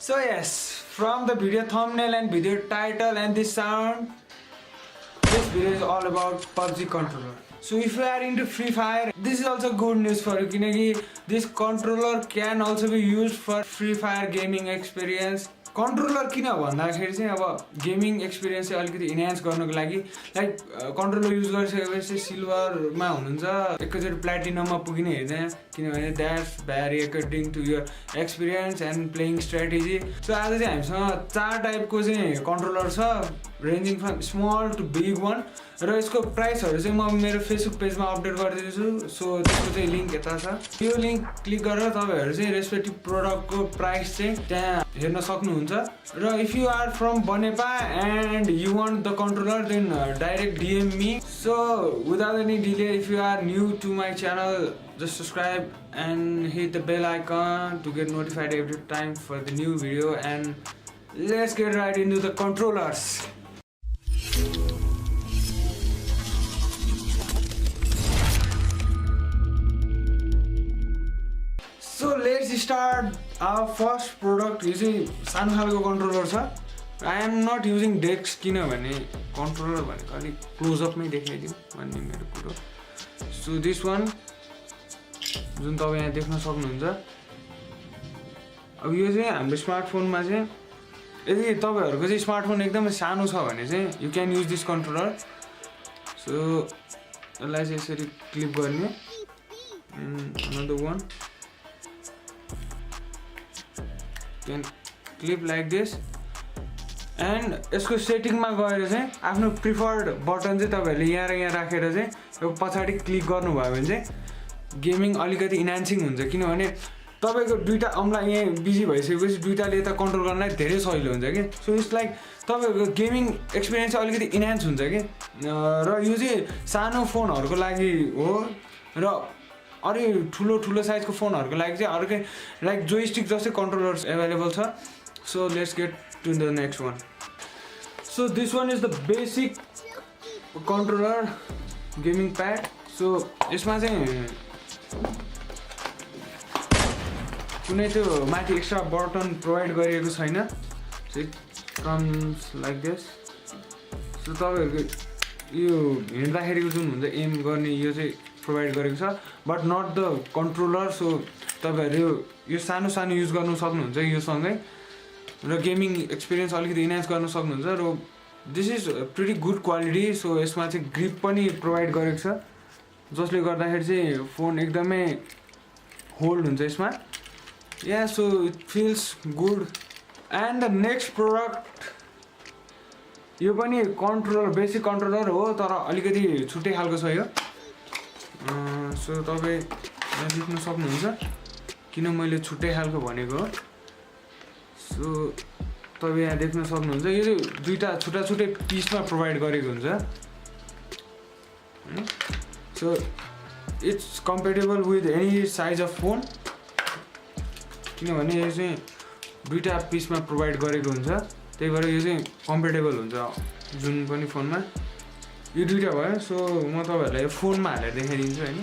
So yes, from the video thumbnail and video title and this sound, this video is all about PUBG controller. So if you are into Free Fire, this is also good news for you because this controller can also be used for Free Fire gaming experience. Controller किन भन्दाखेरि चाहिँ अब gaming experience चाहिँ अलिकति enhance गर्नको लागि like controller use गरिसकेपछि सिल्भरमा हुनुहुन्छ एकैचोटि प्लेटिनममा पुगिने हैन किनभने that's very according to your experience and playing strategy so आज चाहिँ हामीसँग चार टाइपको चाहिँ कन्ट्रोलर छ ranging from small to big one र यसको प्राइसहरु चाहिँ म मेरो फेसबुक पेजमा अपडेट गरिदिन्छु सो त्यसको चाहिँ लिंक यता छ यो लिंक क्लिक गरेर तपाईहरु चाहिँ रेस्पेक्टिभ प्रोडक्टको प्राइस चाहिँ त्यहाँ हेर्न सक्नुहुन्छ र if you are from Banepa and you want the controller then direct DM me so without any delay if you are new to my channel just subscribe and hit the bell icon to get notified every time for the new video and let's get right into the controllers. So let's start our first product. This is सानो खालको controller छ. I am not using Dex किनभने controller भनेको अलि close up मै देखाइदिउँ भन्ने मेरो कुरा. So this one जुन तपाईं यहाँ देख्न सक्नुहुन्छ अब यो चाहिँ हाम्रो स्मार्टफोनमा चाहिँ यदि तपाईहरुको चाहिँ स्मार्टफोन एकदमै सानो छ भने चाहिँ you can use this controller so यसलाई चाहिँ यसरी क्लिप गर्ने another one can clip like this and यसको सेटिङमा गएर चाहिँ आफ्नो प्रिफर्ड बटन चाहिँ तपाईहरुले यहाँ र यहाँ राखेर चाहिँ यो पछाडी क्लिक गर्नुभयो भने चाहिँ गेमिङ अलिकति इन्हान्सिङ हुन्छ किनभने तपाईको दुईटा औंला यहाँ बिजी भइसकेपछि दुईटाले यता कन्ट्रोल गर्नलाई धेरै सजिलो हुन्छ के सो इट्स लाइक तपाईको गेमिङ एक्सपिरियन्स चाहिँ अलिकति इन्हान्स हुन्छ के र यो चाहिँ सानो फोनहरुको लागि हो र अरे ठुलो ठुलो साइजको फोनहरुको लागि चाहिँ अर्कै लाइक जोयस्टिक जस्तै कन्ट्रोलर्स अवेलेबल छ so let's get to the next one so this one is the basic controller gaming pad so यसमा चाहिँ कुनै त्यो माथि एक्स्ट्रा बटन प्रोभाइड गरिएको छैन so it comes like this so तपाईहरुको यो हिँड्दाखेरिको जुन हुन्छ एम गर्ने यो चाहिँ प्रोभाइड गरेको छ but not the controller so तपाईहरु यो सानो सानो युज गर्न सक्नुहुन्छ यो सँगै र गेमिङ एक्सपिरियन्स अलिकति इन्हान्स गर्न सक्नुहुन्छ र this is pretty good quality so यसमा चाहिँ ग्रिप पनि प्रोभाइड गरेको छ जसले गर्दाखेरि चाहिँ फोन एकदमै होल्ड हुन्छ यसमा या so it feels good and the next product यो पनि कन्ट्रोलर बेसिक कन्ट्रोलर हो तर अलिकति छुट्टै खालको छ यो सो तपाईँ यहाँ देख्न सक्नुहुन्छ किन मैले छुट्टै खालको भनेको हो सो तपाईँ यहाँ देख्न सक्नुहुन्छ यो चाहिँ दुईटा छुट्टा छुट्टै पिसमा प्रोभाइड गरेको हुन्छ so it's compatible with any size of phone किनभने यो चाहिँ दुईटा पिसमा प्रोभाइड गरेको हुन्छ त्यही भएर यो चाहिँ कम्पेटेबल हुन्छ जुन पनि फोनमा यो दुईटा भयो सो म तपाईहरुलाई यो फोनमा हालेर देखाइदिन्छु हैन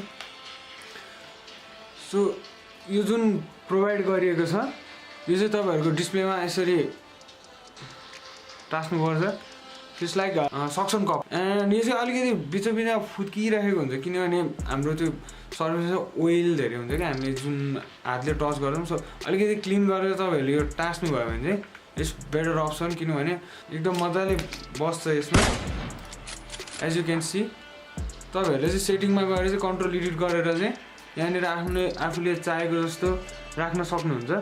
सो यो जुन प्रोभाइड गरिएको छ यो चाहिँ तपाईहरुको डिस्प्लेमा यसरी टास्नुपर्छ it's like suction cup and यो चाहिँ अलिकति बिचबिच फुत्किरहेको हुन्छ किनभने हाम्रो त्यो सर्फेस ओइल धेरै हुन्छ क्या हामीले जुन हातले टच गर्छौँ सो अलिकति क्लिन गरेर तपाईहरुले यो टास्नुभयो भने चाहिँ इट्स बेटर अप्सन किनभने एकदम मजाले बस्छ यसमा एज यु क्यान सी तपाईहरुले चाहिँ सेटिङमा गएर चाहिँ कन्ट्रोल एडिट गरेर चाहिँ यहाँनिर आफूले चाहेको जस्तो राख्न सक्नुहुन्छ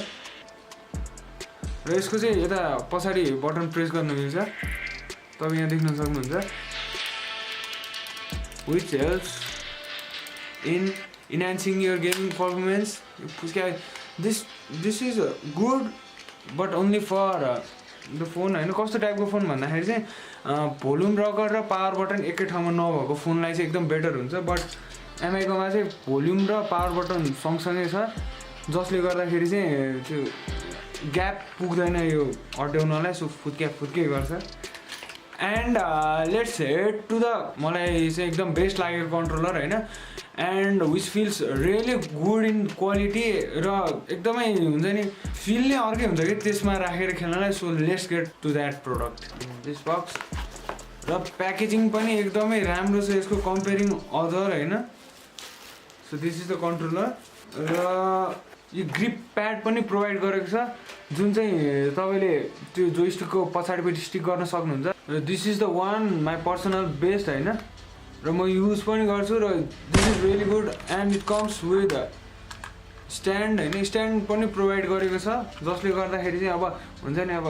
र यसको चाहिँ यता पछाडि बटन प्रेस गर्न मिल्छ तपाईं यहाँ देख्न सक्नुहुन्छ which helps in enhancing your gaming performance. This is good but only for the phone हैन कस्तो टाइपको फोन भन्दाखेरि चाहिँ भोल्युम रकर र पावर बटन एकै ठाउँमा नभएको फोनलाई चाहिँ एकदम बेटर हुन्छ बट एमआईकोमा चाहिँ भोल्युम र पावर बटन सँगसँगै छ जसले गर्दाखेरि चाहिँ त्यो ग्याप पुग्दैन यो हटाउनलाई सो फुत्के गर्छ and let's head to the मलाई चाहिँ एकदम बेस्ट लागेको कन्ट्रोलर हैन and which feels really good in quality र एकदमै हुन्छ नि फिल नै अर्कै हुन्छ कि त्यसमा राखेर खेल्नलाई so let's get to that product this box र प्याकेजिङ पनि एकदमै राम्रो छ यसको कम्पेयरिङ अदर हैन so this is the controller र यो ग्रिप प्याड पनि प्रोभाइड गरेको छ जुन चाहिँ तपाईँले त्यो जोइस्टिकको पछाडिपट्टि स्टिक गर्न सक्नुहुन्छ र this is the one my personal best हैन र म युज पनि गर्छु र this is really good and it comes with stand हैन स्ट्यान्ड पनि प्रोभाइड गरेको छ जसले गर्दाखेरि चाहिँ अब हुन्छ नि अब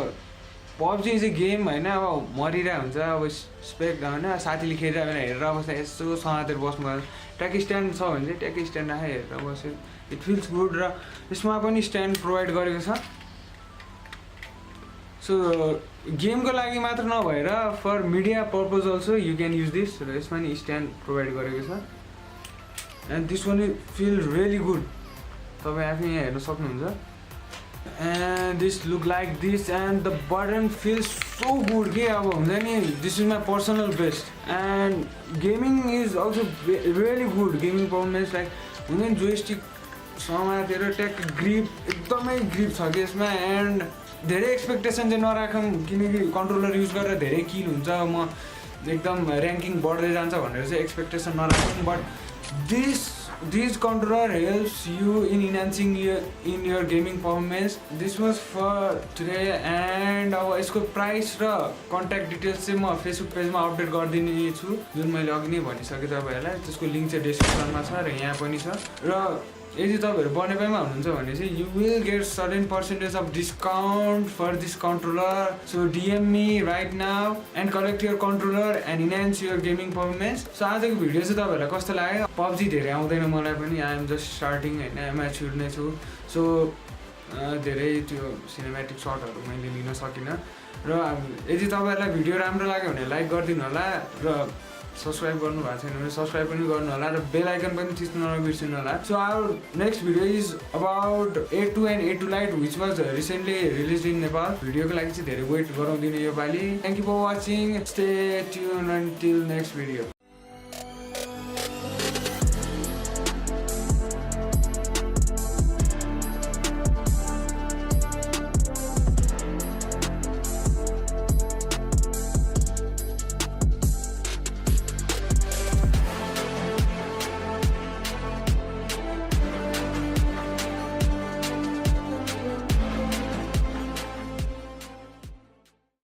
पब्जी इज अ गेम हैन अब मरिरहेको हुन्छ अब स्पेक हैन साथीले खेलिरहेको बेला हेरेर बस्दा यसो समातेर बस्नु ट्याक स्ट्यान्ड छ भने चाहिँ ट्याक स्ट्यान्ड राखेर हेरेर बस्यो इट फिल्स गुड र यसमा पनि स्ट्यान्ड प्रोभाइड गरेको छ सो गेमको लागि मात्र नभएर for media purpose also you can use this र यसमा नि स्ट्यान्ड प्रोभाइड गरेको छ and this one feel really good तपाईँ आफै यहाँ हेर्न सक्नुहुन्छ and this look like this and the button feels so good के अब हुन्छ नि this is my personal best and gaming is also really good gaming performance like हुन्छ नि जोइस्टिक समातेर ट्याक ग्रिप एकदमै ग्रिप छ कि यसमा एन्ड धेरै एक्सपेक्टेसन चाहिँ नराखौँ किनकि कन्ट्रोलर युज गरेर धेरै किल हुन्छ म एकदम ऱ्याङ्किङ बढ्दै जान्छ भनेर चाहिँ एक्सपेक्टेसन नराखौँ but this controller helps you in enhancing in your gaming performance this was for today and अब यसको प्राइस र कन्ट्याक्ट डिटेल्स चाहिँ म फेसबुक पेजमा अपडेट गरिदिने छु जुन मैले अघि नै भनिसकेँ तपाईँहरूलाई त्यसको लिङ्क चाहिँ डिस्क्रिप्सनमा छ र यहाँ पनि छ र यदि तपाईँहरू बनेपाइमा हुनुहुन्छ भने चाहिँ you will get certain percentage of discount for this controller so DM me right now and collect your controller and enhance your gaming performance so आजको भिडियो चाहिँ तपाईँहरूलाई कस्तो लाग्यो पब्जी धेरै आउँदैन मलाई पनि आई एम जस्ट स्टार्टिङ होइन एम्याच्युर नै छु सो धेरै त्यो सिनेमेटिक सर्टहरू मैले लिन सकिनँ र यदि तपाईँहरूलाई भिडियो राम्रो लाग्यो भने लाइक गरिदिनु होला र सब्सक्राइब गर्नु भएको छैन भने सब्सक्राइब पनि गर्नु होला र बेल आइकन पनि थिच्नु नबिर्सिनु होला so our next video is about A2 and A2 light which was recently release in Nepal भिडियोको लागि चाहिँ धेरै वेट गराउँदिनँ योपालि thank you for watching stay tune until next video